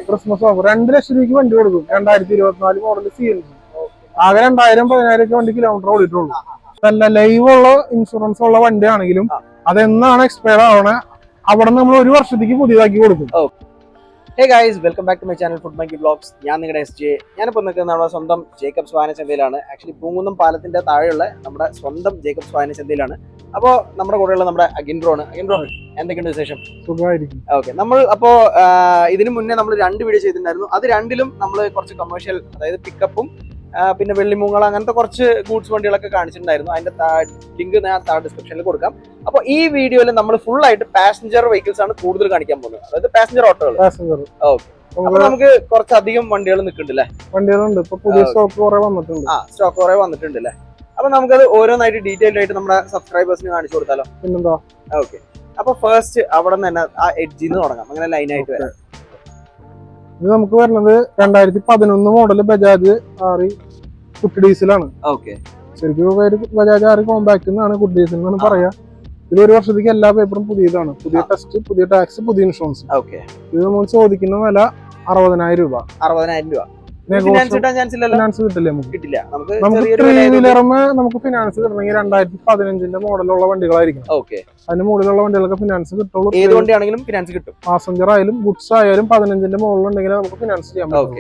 Christmas offer 2 ലക്ഷം രൂപയ്ക്ക് വണ്ടി കൊടുക്കും. 2024 മോഡൽ CNG. ആകെ 2000-10,000 വണ്ടി കിലോമീറ്റർ ഓടിയിട്ടുള്ളൂ. നല്ല ലൈവ് ഉള്ള ഇൻഷുറൻസ് ഉള്ള വണ്ടിയാണെങ്കിലും അതെന്നാണ് എക്സ്പയർ ആവണേ അവിടെ നമ്മൾ 1 വർഷത്തേക്ക് പുതിയതാക്കി കൊടുക്കും. Hey guys, welcome back to my channel Food Monkey Vlogs. ഞാൻ നിങ്ങളുടെ SJ. ഞാനിപ്പോൾ നിൽക്കുന്നത് നമ്മുടെ സ്വന്തം ജേക്കബ്സ് വാഹനചന്തയിലാണ്. ആക്ച്വലി പൂങ്കുന്നം പാലത്തിന്റെ താഴെയുള്ള നമ്മുടെ സ്വന്തം ജേക്കബ്സ് വാഹനചന്തയിലാണ്. അപ്പോൾ നമ്മുടെ കൂടെയുള്ള നമ്മുടെ അഗിൻബ്രോ ആണ്. അഗിൻബ്രോ, എന്തൊക്കെയുണ്ട് വിശേഷം? സുഖമായിരിക്കും. ഓക്കെ, നമ്മൾ അപ്പോൾ ഇതിനു മുന്നേ നമ്മൾ 2 വീഡിയോ ചെയ്തിട്ടുണ്ടായിരുന്നു. അത് രണ്ടിലും നമ്മൾ കുറച്ച് കമേഴ്ഷ്യൽ, അതായത് പിക്കപ്പും പിന്നെ വെള്ളിമൂങ്ങ അങ്ങനത്തെ കുറച്ച് ഗൂഡ്സ് വണ്ടികളൊക്കെ കാണിച്ചിട്ടുണ്ടായിരുന്നു. അതിന്റെ ലിങ്ക് ഞാൻ താഴെ ഡിസ്ക്രിപ്ഷനിൽ കൊടുക്കാം. അപ്പോൾ ഈ വീഡിയോയിൽ നമ്മൾ ഫുൾ ആയിട്ട് പാസഞ്ചർ വെഹിക്കിൾസ് ആണ് കൂടുതൽ കാണിക്കാൻ പോകുന്നത്, അതായത് പാസഞ്ചർ ഓട്ടോകൾ. ഓക്കെ, അപ്പൊ നമുക്ക് കുറച്ചധികം വണ്ടികൾ നിൽക്കുന്നുണ്ടല്ലേ? വണ്ടികളുണ്ട്, ഇപ്പൊ പുതിയ സ്റ്റോക്ക് കുറെ വന്നിട്ടുണ്ട്. സ്റ്റോക്ക് കുറെ വന്നിട്ടുണ്ട് അല്ലേ? അപ്പൊ നമുക്കത് ഓരോന്നായിട്ട് ഡീറ്റെയിൽ ആയിട്ട് നമ്മുടെ സബ്സ്ക്രൈബേഴ്സിന് കാണിച്ചു കൊടുത്താലോ? പിന്നെന്താ. ഓക്കെ, അപ്പൊ ഫസ്റ്റ് അവിടെ നിന്ന് തന്നെ ആ എഡ്ജിന്ന് തുടങ്ങാം, അങ്ങനെ ലൈനായിട്ട് വരാം. ഇത് നമുക്ക് വരുന്നത് 2011 മോഡല് ബജാജ് ആറി കുട്ടി ഡീസലാണ്. ഓക്കെ, ശരിക്കും പേര് ബജാജ് ആറി കോമ്പാക്ട് എന്നാണ്, കുട്ടി ഡീസൽ എന്നാണ് പറയാ. ഇത് 1 വർഷത്തേക്ക് എല്ലാ പേപ്പറും പുതിയതാണ്. പുതിയ ടെസ്റ്റ്, പുതിയ ടാക്സ്, പുതിയ ഇൻഷുറൻസ്. ഓക്കെ, ഇത് നമ്മൾ ചോദിക്കുന്ന വില 60,000 രൂപ. 60,000 രൂപ. ഫിനാൻസ് കിട്ടാൻ ചാൻസ് ഇല്ലല്ലോ? ഫിനാൻസ് കിട്ടില്ല, കിട്ടില്ല. നമുക്ക് 3 വീലറുമേ നമുക്ക് ഫിനാൻസ് കിട്ടണമെങ്കിൽ 2015 മോഡലുള്ള വണ്ടികളായിരിക്കും. ഓക്കെ, അതിന് മുകളിലുള്ള വണ്ടികൾക്ക് ഫിനാൻസ് കിട്ടുള്ളൂ. ഏത് വണ്ടിയാണെങ്കിലും ഫിനാൻസ് കിട്ടും. പാസഞ്ചർ ആയാലും ഗുഡ്സ് ആയാലും 15 മുകളിലുണ്ടെങ്കിൽ നമുക്ക് ഫിനാൻസ് ചെയ്യാൻ പറ്റും.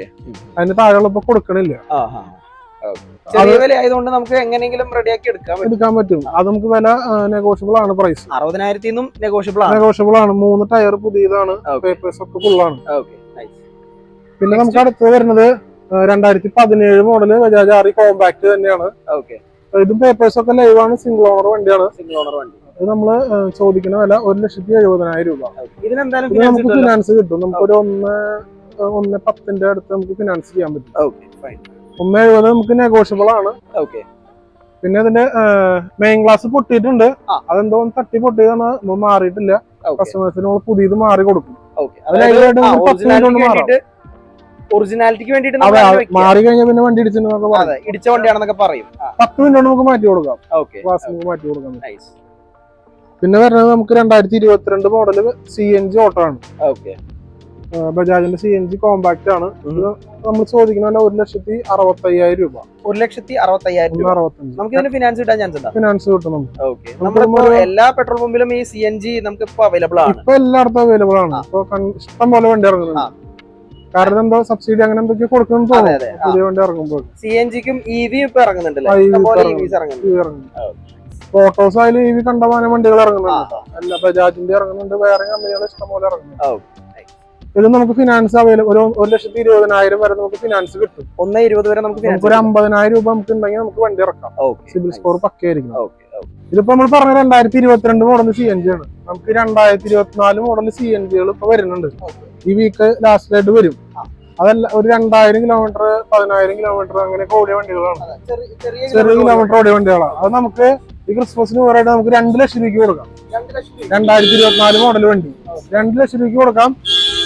അതിന് താഴെയുള്ള ഇപ്പൊ കൊടുക്കണില്ല. ചെറിയ വില ആയതുകൊണ്ട് നമുക്ക് എങ്ങനെയെങ്കിലും റെഡിയാക്കി എടുക്കാൻ പറ്റും. അത് നമുക്ക് വില നെഗോഷ്യബിൾ ആണ്. പ്രൈസ് 60,000 നെഗോഷ്യബിൾ ആണ്. 3 ടയർ പുതിയതാണ്, പേപ്പേഴ്സ് ഒക്കെ ഫുള്ളാണ്. പിന്നെ നമുക്ക് Next. അടുത്ത് വരുന്നത് 2017 മോഡല് ബജാജ് ആറി കോമ്പാക്ട് തന്നെയാണ്. ഇതും പേപ്പേഴ്സ് ഒക്കെ ലൈവാണ്, സിംഗിൾ ഓണർ വണ്ടിയാണ്. ഇത് നമ്മള് ചോദിക്കുന്ന വില 1,70,000 രൂപ. ഇതിനെന്തായാലും നമുക്ക് ഫിനാൻസ് കിട്ടും. നമുക്കൊരു 1,10 അടുത്ത് നമുക്ക് ഫിനാൻസ് ചെയ്യാൻ പറ്റും. 1,70 നമുക്ക് നെഗോഷ്യബിൾ ആണ്. പിന്നെ ഇതിന്റെ മെയിൻ ഗ്ലാസ് പൊട്ടിയിട്ടുണ്ട്. അതെന്തോ തട്ടി പൊട്ടിയതാണ്, മാറിയിട്ടില്ല. കസ്റ്റമേഴ്സിന് പുതിയത് മാറി കൊടുക്കും. ഒറിജിനാലിറ്റിക്ക് വേണ്ടിട്ട് മാറി കഴിഞ്ഞാൽ പിന്നെ വണ്ടി ഇടിച്ച വണ്ടിയാണെന്നൊക്കെ പറയും. 10 മിനിറ്റ് നമുക്ക് മാറ്റി കൊടുക്കാം. മാറ്റി കൊടുക്കാം. പിന്നെ വരുന്നത് നമുക്ക് 2022 മോഡല് CNG ഓട്ടോ ആണ്. ബജാജിന്റെ CNG കോമ്പാക്ട് ആണ്. ഇത് നമ്മൾ ചോദിക്കുന്ന 1,65,000 രൂപ. 1,65,000 രൂപ. നമുക്ക് ഇതിന് ഫിനാൻസ് കിട്ടാൻ ചാൻസ് ഉണ്ടോ? ഫിനാൻസ് കിട്ടും. നമ്മളിപ്പോ എല്ലാ പെട്രോൾ പമ്പിലും ഈ CNG നമുക്ക് ഇപ്പൊ അവൈലബിൾ ആണ്. ഇപ്പൊ എല്ലായിടത്തും അവൈലബിൾ ആണ്. ഇപ്പൊ ഇഷ്ടം പോലെ വണ്ടി ഇറങ്ങുന്നുണ്ട്. കാരണം എന്തോ സബ്സിഡി അങ്ങനെ എന്തൊക്കെ കൊടുക്കണം പുതിയ വണ്ടി ഇറങ്ങുമ്പോൾ. CNG-ക്കും EV ഇപ്പൊ ഇറങ്ങുന്നുണ്ടല്ലേ? ഓട്ടോസ് ആയാലും EV കണ്ടമാനം വണ്ടികൾ ഇറങ്ങുന്നുണ്ട്. എല്ലാ ബജാജിന്റെ ഇറങ്ങുന്നുണ്ട്, വേറെ കമ്പനികൾ ഇഷ്ടംപോലെ ഇറങ്ങുന്നുണ്ട്. ഇത് നമുക്ക് ഫിനാൻസ് അവൈലബിൾ. 1,20,000 വരെ നമുക്ക് ഫിനാൻസ് കിട്ടും. 1,20 വരെ നമുക്ക് ഒരു 50,000 രൂപ നമുക്ക് ഉണ്ടെങ്കിൽ നമുക്ക് വണ്ടി ഇറക്കാം. സിബിൽ സ്കോർ പക്കയായിരിക്കും. ഇതിപ്പോ നമ്മൾ പറഞ്ഞ 2022 മോഡൽ CNG ആണ്. നമുക്ക് 2024 മോഡൽ CNG-കൾ ഇപ്പൊ വരുന്നുണ്ട്. ഈ വീക്ക് ലാസ്റ്റിലായിട്ട് വരും. അതല്ല, ഒരു 2,000 കിലോമീറ്റർ, 10,000 കിലോമീറ്റർ അങ്ങനെയൊക്കെ ഓടിയ വണ്ടികളാണ്. ചെറിയ കിലോമീറ്റർ ഓടിയ വണ്ടികളാണ്. അത് നമുക്ക് ഈ ക്രിസ്മസിന് വേറായിട്ട് നമുക്ക് 2 ലക്ഷം രൂപയ്ക്ക് കൊടുക്കാം. 2024 മോഡൽ വണ്ടി 2 ലക്ഷം രൂപയ്ക്ക് കൊടുക്കാം.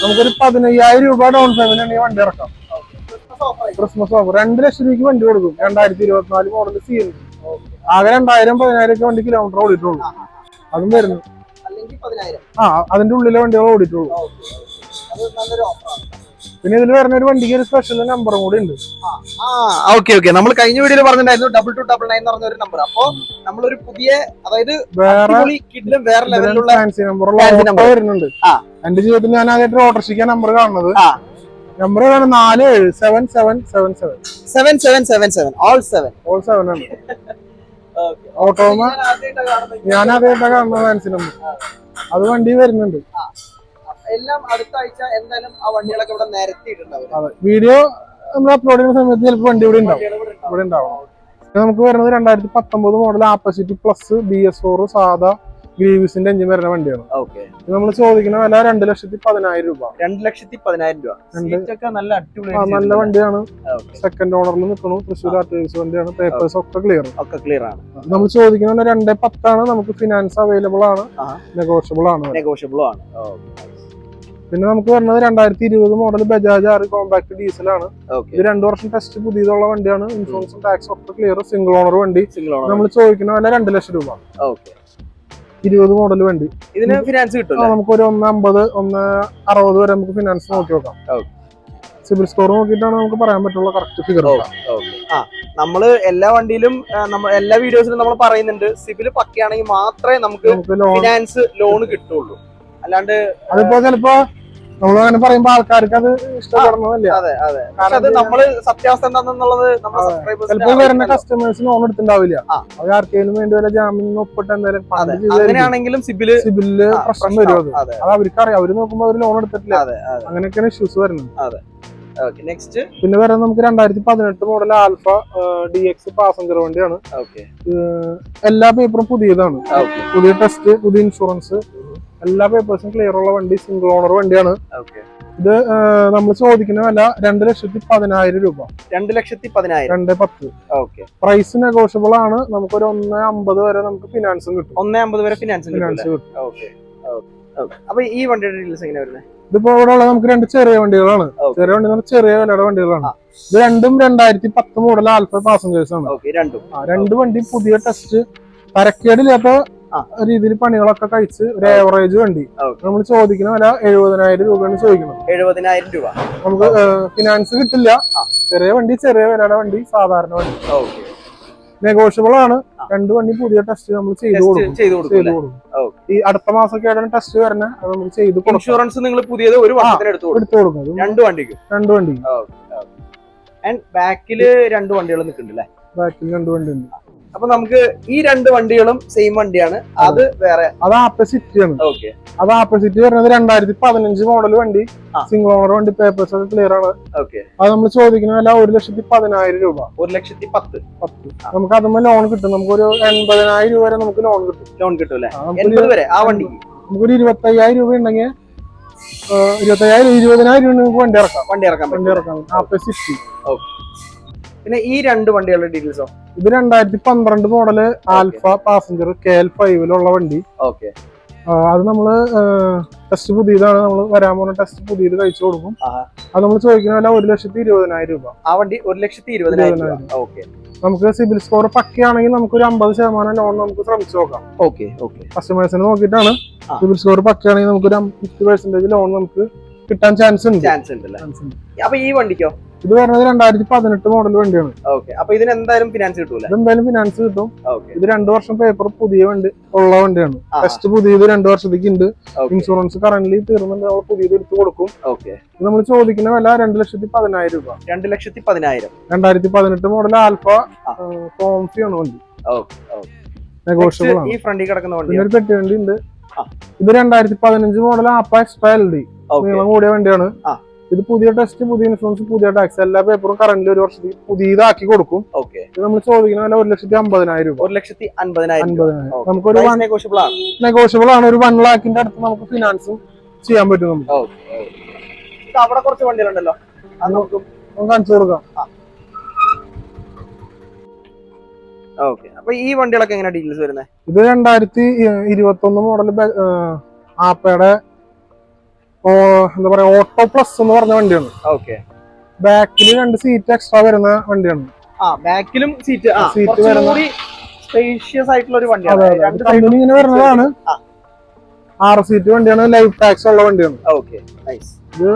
നമുക്കൊരു 15,000 രൂപ ഡൗൺ പേയ്മെന്റ് ആണെങ്കിൽ വണ്ടി ഇറക്കാം. ക്രിസ്മസ് ഓഫർ 2 ലക്ഷം രൂപയ്ക്ക് വണ്ടി കൊടുക്കും. 2024 മോഡൽ CNG. ആകെ 2,000-10,000 വണ്ടി കിലോമീറ്റർ ഓടിയിട്ടുള്ളൂ. അതും വരുന്നു. അതിന്റെ ഉള്ളിലെ വണ്ടികൾ ഓടിയിട്ടുള്ളൂ. പിന്നെ ഇതിൽ വരുന്ന ഒരു വണ്ടിക്ക് ഒരു സ്പെഷ്യൽ നമ്പറും കൂടി ഉണ്ട്. നമ്മൾ കഴിഞ്ഞ വീഡിയോയിൽ പറഞ്ഞിട്ടുണ്ടായിരുന്നു 2299 എന്ന് പറഞ്ഞ ഒരു നമ്പർ. അപ്പൊ നമ്മളൊരു പുതിയ, അതായത് വേറെ ലെവലിലുള്ള ഫാൻസി നമ്പർ വരുന്നുണ്ട്. എന്റെ ജീവിതത്തിൽ ഞാൻ ആദ്യമായിട്ട് ഓട്ടോറിക്ഷയ്ക്ക് നമ്പർ കാണുന്നത്. നമ്പർ 477777 7777 all 7 ആണ്. ഓട്ടോമ ഞാൻ ആദ്യമായിട്ടാണ് കാണുന്നത് ഫാൻസി നമ്പർ. അത് വണ്ടി വരുന്നുണ്ട്. എല്ലാം അടുത്ത ആഴ്ച എന്തായാലും ആ വണ്ടികളൊക്കെ ഇവിടെ നിരത്തിയിട്ടുണ്ടാവും. വീഡിയോ നമ്മൾ അപ്ലോഡ് ചെയ്യുന്ന സമയത്ത് ചിലപ്പോൾ വണ്ടി ഇവിടെ ഉണ്ടാവും. നമുക്ക് വരുന്നത് 2019 മോഡൽ ആപ്പസിറ്റി പ്ലസ് BS4 സാധാ ഗ്രീവിസിന്റെ എഞ്ചിൻ വരുന്ന വണ്ടിയാണ്. നമ്മൾ ചോദിക്കുന്ന വില 2,10,000 രൂപ. 2,10,000 രൂപ. നല്ല വണ്ടിയാണ്. സെക്കൻഡ് ഓണറിൽ നിൽക്കുന്നു. തൃശ്ശൂർ ആർട്ടിസ് വണ്ടിയാണ്. പേപ്പേഴ്സ് ഒക്കെ ക്ലിയർ ആണ്. നമ്മൾ ചോദിക്കുന്ന 2,10 ആണ്. നമുക്ക് ഫിനാൻസ് അവൈലബിൾ ആണ്, നെഗോഷ്യബിൾ ആണ്. പിന്നെ നമുക്ക് വരുന്നത് 2020 മോഡൽ ബജാജ് ആറി കോമ്പാക്ട് ഡീസലാണ്. ഇത് 2 വർഷം ടെസ്റ്റ് പുതിയതുള്ള വണ്ടിയാണ്. ഇൻഷുറൻസും ടാക്സും ഒക്കെ ക്ലിയർ. സിംഗിൾ ഓണർ വണ്ടി. നമ്മൾ ചോദിക്കുന്ന വില 2 ലക്ഷം രൂപ. 20 മോഡൽ വണ്ടി. ഇതിന് ഫിനാൻസ് കിട്ടും. നമുക്ക് ഒരു 1,50, 1,60 വരെ നമുക്ക് ഫിനാൻസ് നോക്കി നോക്കാം. സിബിൽ സ്കോർ നോക്കിയിട്ടാണ് നമുക്ക് പറയാൻ പറ്റുള്ള കറക്റ്റ് ഫിഗർ. നമ്മള് എല്ലാ വണ്ടിയിലും എല്ലാ വീഡിയോസിലും നമ്മൾ പറയുന്നുണ്ട് സിബിൽ പക്കയാണെങ്കിൽ മാത്രമേ നമുക്ക് ഫിനാൻസ് ലോൺ കിട്ടുള്ളൂ. അല്ലാണ്ട് അതിപ്പോ ചിലപ്പോ നമ്മളങ്ങനെ പറയുമ്പോ ആൾക്കാർക്ക് അത് ഇഷ്ടപ്പെടണമെന്നില്ല. അതെ അതെ, അത് നമ്മള് സത്യാവസ്ഥ എന്താണെന്നുള്ളത് ചിലപ്പോ വരുന്ന കസ്റ്റമേഴ്സ് ലോൺ എടുത്തിട്ടുണ്ടാവില്ല. അത് ആർക്കെങ്കിലും വേണ്ടി വല്ല ജാമ്യം ഒപ്പിട്ട് എന്തായാലും അങ്ങനെയാണെങ്കിലും സിബില് പ്രശ്നം വരും. അത് അവർക്ക് അറിയാം. അവര് നോക്കുമ്പോ അവര് ലോൺ എടുത്തിട്ടില്ല. അങ്ങനെയൊക്കെയാണ് ഇഷ്യൂസ് വരുന്നത്. നെക്സ്റ്റ് പിന്നെ വരുന്നത് നമുക്ക് 2018 മോഡൽ ആൽഫ DX പാസഞ്ചർ വണ്ടിയാണ്. എല്ലാ പേപ്പറും പുതിയതാണ്. പുതിയ ടെസ്റ്റ്, പുതിയ ഇൻഷുറൻസ്, എല്ലാ പേപ്പേഴ്സും ക്ലിയർ ഉള്ള വണ്ടി, സിംഗിൾ ഓണർ വണ്ടിയാണ്. ഇത് നമ്മൾ ചോദിക്കുന്ന വില 2,10,000 രൂപ. 2,10,000. 2,10. പ്രൈസ് നെഗോഷ്യബിൾ ആണ്. നമുക്കൊരു 1,50 വരെ നമുക്ക് ഫിനാൻസും കിട്ടും. 1,50 വരെ ഫിനാൻസ് കിട്ടും. അപ്പൊ ഈ വണ്ടിയുടെ ഡീറ്റെയിൽസ് എങ്ങനെയാ വരുന്നത്? ഇതിപ്പോ ഇവിടെ ഉള്ള നമുക്ക് 2 ചെറിയ വണ്ടികളാണ്. ചെറിയ വണ്ടി ചെറിയ വിലയുടെ വണ്ടികളാണ്. ഇത് രണ്ടും 2010 മോഡൽ ആൽഫ പാസഞ്ചേഴ്സ് ആണ്. 2 വണ്ടി പുതിയ ടെസ്റ്റ്, തരക്കേടില്ലാത്ത രീതിയിൽ പണികളൊക്കെ കഴിച്ച് ഒരു ആവറേജ് വണ്ടി. നമ്മൾ ചോദിക്കുന്ന വില 70,000 രൂപയാണ് ചോദിക്കുന്നത്. 70,000 രൂപ. നമുക്ക് ഫിനാൻസ് കിട്ടില്ല. ചെറിയ വണ്ടി, ചെറിയ വിലയുടെ വണ്ടി, സാധാരണ വണ്ടി. നെഗോഷ്യബിൾ ആണ്. 2 വണ്ടി പുതിയ ടെസ്റ്റ് നമ്മൾ ചെയ്ത് കൊടുക്കും. ഈ അടുത്ത മാസമൊക്കെ ആയിട്ടാണ് ടെസ്റ്റ് വരുന്നത്. അത് നമുക്ക് ചെയ്ത് കൊടുക്കും. ഇൻഷുറൻസ് നിങ്ങൾ പുതിയത് ഒരു വർഷത്തിന് എടുത്തു കൊടുക്കും. 2 വണ്ടിക്ക്. ബാക്കില് 2 വണ്ടികൾ നിൽക്കുന്നുണ്ട്. ബാക്കിൽ 2 വണ്ടി ഉണ്ട്. അപ്പൊ നമുക്ക് ഈ 2 വണ്ടികളും സെയിം വണ്ടിയാണ്. അത് വേറെ, അത് ആപ്പസിറ്റി ആണ്. അത് ആപ്പസിറ്റി വരുന്നത് 2015 മോഡൽ വണ്ടി, സിംഗിൾ ഓണർ വണ്ടി, പേപ്പേഴ്സ് ഒക്കെ ക്ലിയർ ആണ്. അത് നമ്മൾ ചോദിക്കുന്ന വില 1,10,000 രൂപ. 1,10,000. നമുക്ക് അതുമ്പോൾ ലോൺ കിട്ടും. നമുക്കൊരു 80,000 രൂപ വരെ നമുക്ക് ലോൺ കിട്ടും. കിട്ടും. 80 വരെ ആ വണ്ടിക്ക് നമുക്കൊരു 25,000 രൂപ ഉണ്ടെങ്കിൽ 20,000 രൂപ നമുക്ക് വണ്ടി ഇറക്കാം. ആപ്പസിറ്റി. പിന്നെ ഈ 2 വണ്ടികളുടെ ഡീറ്റെയിൽസോ? ഇത് 2012 മോഡല് ആൽഫ പാസഞ്ചർ KL5 വണ്ടി. അത് നമ്മള് ടെസ്റ്റ് പുതിയതാണ്. നമ്മൾ വരാൻ പോകുന്ന ടെസ്റ്റ് പുതിയത് കഴിച്ചു കൊടുക്കും. അത് നമ്മൾ ചോദിക്കുന്ന വില 1,20,000 രൂപ. ആ വണ്ടി 1,20,000. നമുക്ക് സിബിൽ സ്കോർ പക്കയാണെങ്കിൽ നമുക്കൊരു 50% ലോൺ നമുക്ക് ശ്രമിച്ചു നോക്കാം. കസ്റ്റമേഴ്സിനെ നോക്കിയിട്ടാണ്. സിബിൽ സ്കോർ പക്കയാണെങ്കിൽ നമുക്കൊരു 50% ലോൺ നമുക്ക് കിട്ടാൻ ചാൻസ് ഉണ്ട്. അപ്പൊ ഈ വണ്ടിക്കോ? ഇത് വരുന്നത് 2018 മോഡൽ വണ്ടിയാണ്. അപ്പൊ ഇതിന് എന്തായാലും ഫിനാൻസ് കിട്ടൂല? ഇതെന്തായാലും ഫിനാൻസ് കിട്ടും. ഇത് 2 വർഷം പേപ്പർ പുതിയ വണ്ടി ഉള്ള വണ്ടിയാണ്. ടെസ്റ്റ് പുതിയത് 2 വർഷത്തേക്ക് ഉണ്ട്. ഇൻഷുറൻസ് കറന്റ് തീർന്നുണ്ട്. നമ്മൾ പുതിയത് എടുത്ത് കൊടുക്കും. ഇത് നമ്മൾ ചോദിക്കുന്ന വില 2,10,000 രൂപ. 2,10,000. 2018 മോഡൽ ആൽഫ കോംഫി ആണ് വണ്ടി. നെഗോഷ്യബിൾ ആണ്. ഈ ഫ്രണ്ടിൽ കിടക്കുന്ന വണ്ടി ഒരു പെട്ടി വണ്ടി ഉണ്ട്. ഇത് 2015 മോഡൽ ആപ്പ എക്സ്ട്രാ LD നീളം കൂടിയ വണ്ടിയാണ്. ഇത് പുതിയ ടെസ്റ്റ്, പുതിയ ഇൻഷുറൻസ്, പുതിയ ടാക്സ്, എല്ലാ പേപ്പറും കറന്റ് ഒരു വർഷത്തേക്ക് പുതിയതാക്കി കൊടുക്കും. ഇത് നമ്മൾ ചോദിക്കുന്ന വില 1,50,000 രൂപ. 1,50,000. നമുക്കൊരു നെഗോഷ്യബിൾ ആണ്. ഒരു 1 lakhന്റെ അടുത്ത് നമുക്ക് ഫിനാൻസും ചെയ്യാൻ പറ്റും. നമുക്ക് അവിടെ കുറച്ച് വണ്ടികളുണ്ടല്ലോ, അത് നമുക്ക് കാണിച്ചു കൊടുക്കാം. അപ്പൊ ഈ വണ്ടികളൊക്കെ എങ്ങനെ ഡീറ്റെയിൽസ് വരുന്നത്? ഇത് 2021 മോഡൽ ആപ്പയുടെ എന്താ പറയാ ഓട്ടോ പ്ലസ് എന്ന് പറഞ്ഞ വണ്ടിയാണ്. ബാക്കിൽ 2 സീറ്റ് എക്സ്ട്രാ വരുന്ന വണ്ടിയാണ്. ബാക്കിലും സീറ്റ് വരുന്ന സ്പേഷ്യസ് ആയിട്ടുള്ള ഒരു വണ്ടിയാണ്. ഇങ്ങനെ വരുന്നതാണ്. 6 സീറ്റ് വണ്ടിയാണ്. ലൈഫ് ടാക്സ് ഉള്ള വണ്ടിയാണ്. ഇത്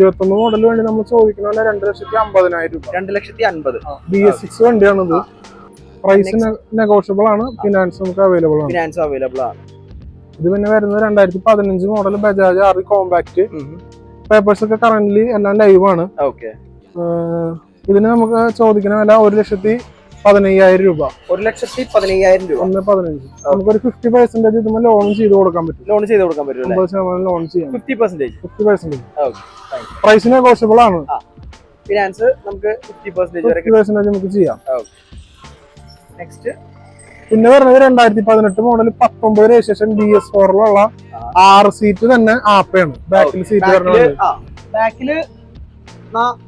21 മോഡൽ വണ്ടി നമ്മൾ ചോദിക്കുന്ന 2,50,000 രൂപ. 2,50,000. BS6 വണ്ടിയാണിത്. പ്രൈസ് നെഗോഷ്യബിൾ ആണ്. ഫിനാൻസ് നമുക്ക് അവൈലബിൾ ആണ്. ഇത് പിന്നെ വരുന്നത് 2015 model Bajaj RE compact. Papers ഒക്കെ കറന്റ് എല്ലാം ലൈവ് ആണ്. ഇതിന് നമുക്ക് ചോദിക്കുന്ന വില 1,15,000 രൂപ. 1,15,000 രൂപ. 1,15. നമുക്കൊരു 50% ഇതുമ്പോൾ ലോൺ ചെയ്ത് കൊടുക്കാൻ പറ്റും. 50% ലോൺ ചെയ്യാം. 50%. പ്രൈസ് നെഗോഷ്യബിൾ ആണ്. ഫിനാൻസ് നമുക്ക് 50% നമുക്ക് ചെയ്യാം. നെക്സ്റ്റ് പിന്നെ വരുന്നത് 2018 മോഡൽ 19 രജിസ്ട്രേഷൻ BS4 6 സീറ്റ് തന്നെ ആപ്പയാണ്. ബാക്കിൽ സീറ്റ് വരുന്നത്. ബാക്കില്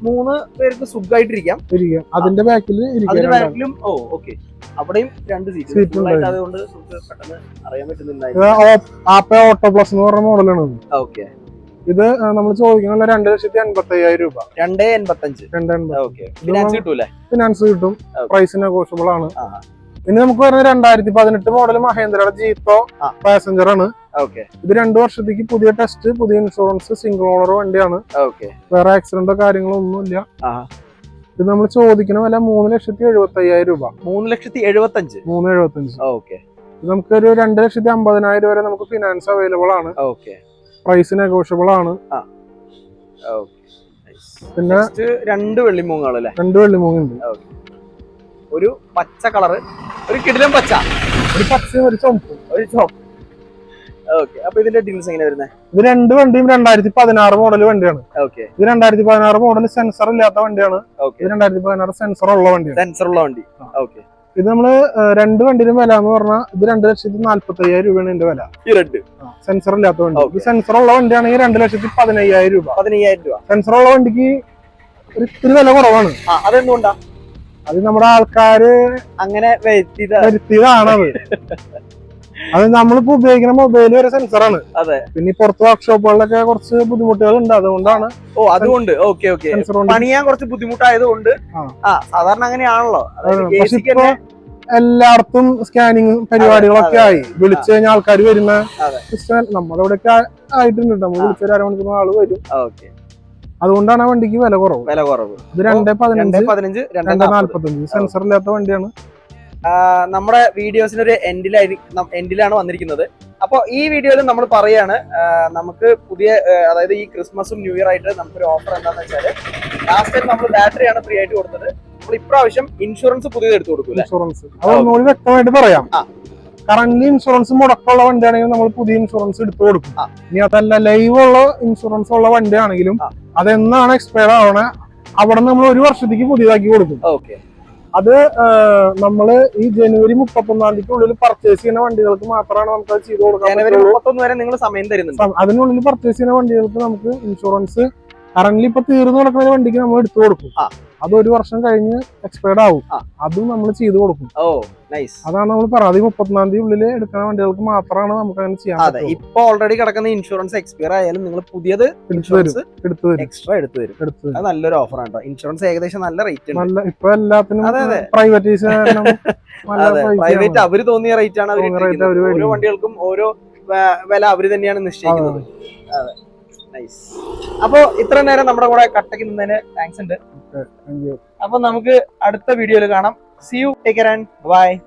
3 പേർക്ക് സുഖമായിട്ടിരിക്കാം. അതിന്റെ ബാക്കിൽ അവിടെയും 2 സീറ്റ്. അതുകൊണ്ട് പെട്ടെന്ന് അറിയാൻ പറ്റുന്നില്ല. ആപ്പ ഓട്ടോ പ്ലസ് എന്ന് പറഞ്ഞ മോഡലാണ്. ഇത് നമ്മൾ ചോദിക്കുന്ന 2,85,000 രൂപ. 2,85. ഫിനാൻസ് കിട്ടും. പ്രൈസ് നെഗോഷ്യബിൾ ആണ്. ഇനി നമുക്ക് വരുന്നത് 2018 മോഡൽ മഹേന്ദ്രയുടെ ജീത്തോ പാസഞ്ചർ ആണ്. ഓക്കെ. ഇത് 2 വർഷത്തേക്ക് പുതിയ ടെസ്റ്റ്, പുതിയ ഇൻഷുറൻസ്, സിംഗിൾ ഓണർ വണ്ടിയാണ്. ഓക്കെ. വേറെ ആക്സിഡന്റോ കാര്യങ്ങളോ ഒന്നുമില്ല. ആ. ഇത് നമ്മൾ ചോദിക്കുന്ന വില 3,75,000 രൂപ. 3,75,000. 3,75,000. ഓക്കെ. നമുക്കൊരു 2,50,000 വരെ നമുക്ക് ഫിനാൻസ് അവൈലബിൾ ആണ്. ഓക്കെ. പ്രൈസ് നെഗോഷ്യബിൾ ആണ്. പിന്നെ 2 വെള്ളിമൂങ്ങകൾ അല്ലേ? 2 വെള്ളിമൂങ്ങുണ്ട്. ഒരു പച്ച കളറ്, ഒരു കിടിലം പച്ച, ഒരു പച്ചയും ഒരു ചുമപ്പും. ഓക്കെ. അപ്പൊ ഇതിന്റെ ഡീൽസ് എങ്ങനെ വരുന്നത്? ഇത് 2 വണ്ടിയും 2016 മോഡൽ വണ്ടിയാണ്. ഓക്കെ. ഇത് 2016 മോഡൽ സെൻസർ ഇല്ലാത്ത വണ്ടിയാണ്. ഇത് 2016 സെൻസർ ഉള്ള വണ്ടിയാണ്. സെൻസർ ഉള്ള വണ്ടി. ഓക്കെ. ഇത് നമ്മള് 2 വണ്ടിയിലും വില എന്ന് പറഞ്ഞാൽ ഇത് 2,45,000 രൂപയാണ് ഇതിന്റെ വില. ഈ റെഡ് സെൻസർ ഇല്ലാത്ത വണ്ടി. ഇത് സെൻസർ ഉള്ള വണ്ടിയാണെങ്കിൽ 2,15,000 രൂപ. 15,000 രൂപ. സെൻസർ ഉള്ള വണ്ടിക്ക് ഇത്തിരി വില കുറവാണ്. അതെന്തുകൊണ്ടാ? അത് നമ്മുടെ ആൾക്കാര് അങ്ങനെ വരുത്തിയതാണത്. അത് നമ്മളിപ്പോ ഉപയോഗിക്കുന്ന മൊബൈൽ വരെ സെൻസറാണ്. അതെ. പിന്നെ പുറത്ത് വർക്ക്ഷോപ്പുകളിലൊക്കെ കുറച്ച് ബുദ്ധിമുട്ടുകൾ ഉണ്ട്, അതുകൊണ്ടാണ്. അതുകൊണ്ട് പണിയാൻ കുറച്ച് ബുദ്ധിമുട്ടായതുകൊണ്ട്. സാധാരണ അങ്ങനെയാണല്ലോ. എല്ലായിടത്തും സ്കാനിങ് പരിപാടികളൊക്കെ ആയി. വിളിച്ചു കഴിഞ്ഞാൽ ആൾക്കാർ വരുന്ന നമ്മുടെ ഇവിടെയൊക്കെ ആയിട്ടുണ്ട്. നമ്മൾ വിളിച്ചൊരു 1 മണിക്കൂർ ആള് വരും. അതുകൊണ്ടാണ് ആ വണ്ടിക്ക് വില കുറവ്. ഇത് 2,15,000, 2,45,000 സെൻസർ ഇല്ലാത്ത വണ്ടിയാണ്. നമ്മുടെ വീഡിയോസിന് ഒരു എൻഡിലാണ് വന്നിരിക്കുന്നത്. അപ്പോൾ ഈ വീഡിയോയിൽ നമ്മൾ പറയാണ്, നമുക്ക് പുതിയ, അതായത് ഈ ക്രിസ്മസും ന്യൂ ഇയർ ആയിട്ട് നമുക്കൊരു ഓഫർ എന്താണെന്ന് വെച്ചാൽ, ലാസ്റ്റ് ടൈം നമ്മൾ ബാറ്ററിയാണ് ഫ്രീ ആയിട്ട് കൊടുത്തത്. നമ്മൾ ഇപ്രാവശ്യം ഇൻഷുറൻസ് പുതിയത് എടുത്തു കൊടുക്കും. ഇൻഷുറൻസ് അത് വ്യക്തമായിട്ട് പറയാം. കറന്റ് ഇൻഷുറൻസ് മുടക്കമുള്ള വണ്ടിയാണെങ്കിൽ നമ്മൾ പുതിയ ഇൻഷുറൻസ് എടുത്തു കൊടുക്കും. ഇനി അതല്ല ലൈവ് ഉള്ള ഇൻഷുറൻസ് ഉള്ള വണ്ടിയാണെങ്കിലും അതെന്നാണ് എക്സ്പയർ ആവണേ അവിടെ നമ്മൾ 1 വർഷത്തേക്ക് പുതിയതാക്കി കൊടുക്കും. അത് നമ്മള് ഈ ജനുവരി 31-ാം പർച്ചേസ് ചെയ്യുന്ന വണ്ടികൾക്ക് മാത്രമാണ് നമുക്ക് അത് ചെയ്ത് കൊടുക്കാൻ. ജനുവരി 31 വരെ നിങ്ങൾ സമയം തരുന്നുണ്ട്. അതിനുള്ളിൽ പർച്ചേസ് ചെയ്യുന്ന വണ്ടികൾക്ക് നമുക്ക് ഇൻഷുറൻസ് കറന്റ് ഇപ്പൊ തീർന്നു നടക്കുന്ന വണ്ടിക്ക് നമ്മൾ എടുത്തു കൊടുക്കും. അത് 1 വർഷം കഴിഞ്ഞ് എക്സ്പയർഡ് ആവും. അതും നമ്മൾ ചെയ്ത് കൊടുക്കും. അതാണ് നമ്മൾ പറയുന്നത്. 31-ാം എടുക്കുന്ന വണ്ടികൾക്ക് മാത്രമാണ് നമുക്ക് അങ്ങനെ ചെയ്യാൻ പറ്റും. ഇപ്പൊ ഓൾറെഡി കിടക്കുന്ന ഇൻഷുറൻസ് എക്സ്പയർ ആയാലും നിങ്ങൾ പുതിയത് എക്സ്ട്രാ എടുത്തു തരും. അത് നല്ലൊരു ഓഫർ ആണ്. ഇൻഷുറൻസ് ഏകദേശം നല്ല റേറ്റ് ഉണ്ട്. ഇപ്പൊ എല്ലാത്തിനും പ്രൈവറ്റൈസേഷൻ പ്രൈവറ്റ് അവര് തോന്നിയ റേറ്റ് ആണ്. ഓരോ വണ്ടികൾക്കും ഓരോ വില അവര് തന്നെയാണ് നിശ്ചയിക്കുന്നത്. അപ്പൊ ഇത്ര നേരം നമ്മുടെ കൂടെ കട്ടക്ക് നിന്നതിന് താങ്ക്സ് ഉണ്ട്. അപ്പൊ നമുക്ക് അടുത്ത വീഡിയോയിൽ കാണാം. See you, take care and bye.